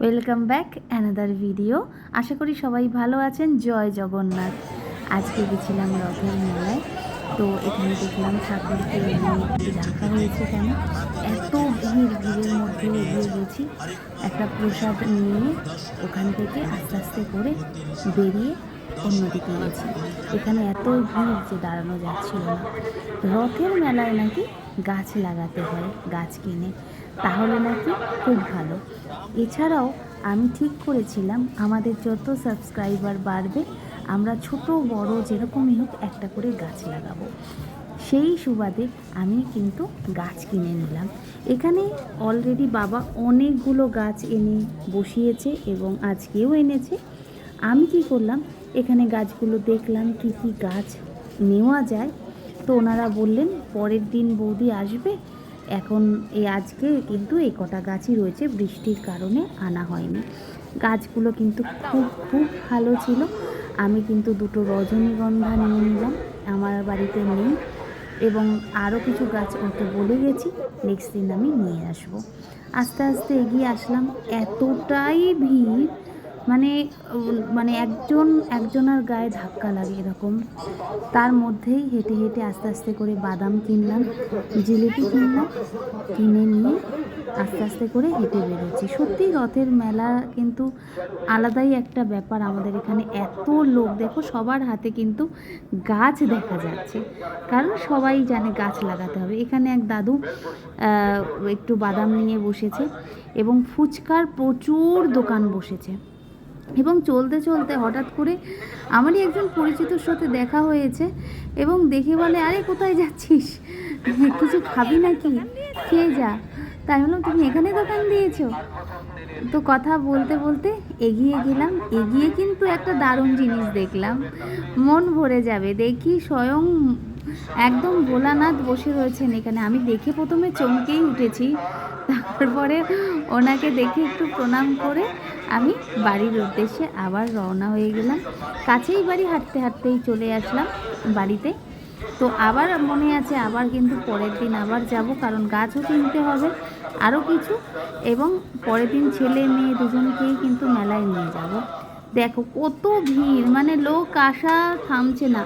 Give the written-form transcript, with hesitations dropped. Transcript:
Welcome back another video. আশা করি সবাই ভালো আছেন। জয় জগন্নাথ। আজকে গেছিলাম রথের মেলায়। তো এখানে দেখলাম ঠাকুরকে রাখা হয়েছে কেন, এত ভিড়ের মধ্যেও এগিয়ে গেছি। একটা প্রসাদ নিয়ে ওখান থেকে আস্তে আস্তে করে বেরিয়ে অন্যদিকে গেছি। এখানে এত ভিড় যে দাঁড়ানো যাচ্ছিল না। রথের মেলায় নাকি গাছ লাগাতে হয়, গাছ কিনে, তাহলে নাকি খুব ভালো। এছাড়াও আমি ঠিক করেছিলাম আমাদের যত সাবস্ক্রাইবার বাড়বে আমরা ছোট বড় যেরকমই হোক একটা করে গাছ লাগাবো। সেই সুবাদে আমি কিন্তু গাছ কিনে নিলাম। এখানে অলরেডি বাবা অনেকগুলো গাছ এনে বসিয়েছে এবং আজকেও এনেছে। আমি কি করলাম, এখানে গাছগুলো দেখলাম কি কি গাছ নেওয়া যায়। তো ওনারা বললেন পরের দিন বৌদি আসবে, এখন আজকে কিন্তু এই কটা গাছই রয়েছে, বৃষ্টির কারণে আনা হয়নি। গাছগুলো কিন্তু খুব খুব ভালো ছিল। আমি কিন্তু দুটো রজনীগন্ধা নিয়ে নিলাম, আমার বাড়িতে নেই, এবং আরও কিছু গাছ ওকে বলে গেছি নেক্সট দিন আমি নিয়ে আসবো। আস্তে আস্তে এগিয়ে আসলাম, এতটাই ভিড় মানে মানে একজনের গায়ে ধাক্কা লাগে এরকম। তার মধ্যেই হেঁটে হেঁটে আস্তে আস্তে করে বাদাম কিনলাম, জিলিপি কিনলাম, কিনে নিয়ে আস্তে আস্তে করে হেঁটে বেরোচ্ছি। সত্যি রথের মেলা কিন্তু আলাদাই একটা ব্যাপার। আমাদের এখানে এত লোক, দেখো সবার হাতে কিন্তু গাছ দেখা যাচ্ছে, কারণ সবাই জানে গাছ লাগাতে হবে। এখানে এক দাদু একটু বাদাম নিয়ে বসেছে এবং ফুচকার প্রচুর দোকান বসেছে। এবং চলতে চলতে হঠাৎ করে আমারই একজন পরিচিতর সাথে দেখা হয়েছে এবং দেখে বলে, আরে কোথায় যাচ্ছিস, কিছু খাবি নাকি, খেয়ে যা। তাই বললাম, তুমি এখানে দোকান দিয়েছো? তো কথা বলতে বলতে এগিয়ে গেলাম। এগিয়ে কিন্তু একটা দারুণ জিনিস দেখলাম, মন ভরে যাবে। দেখি স্বয়ং একদম ভোলানাথ বসে রয়েছেন এখানে। আমি দেখে প্রথমে চমকেই উঠেছি, তারপরে ওনাকে দেখে একটু প্রণাম করে আমি বাড়ির উদ্দেশ্যে আবার রওনা হয়ে গেলাম। কাছেই বাড়ি, হাঁটতে হাঁটতেই চলে আসলাম বাড়িতে। তো আবার মনে আছে, আবার কিন্তু পরের দিন আবার যাব, কারণ গাছও কিনতে হবে আরও কিছু, এবং পরের দিন ছেলে মেয়ে দুজনকেই কিন্তু মেলায় নিয়ে যাব। দেখো কত ভিড়, মানে লোক আসা থামছে না।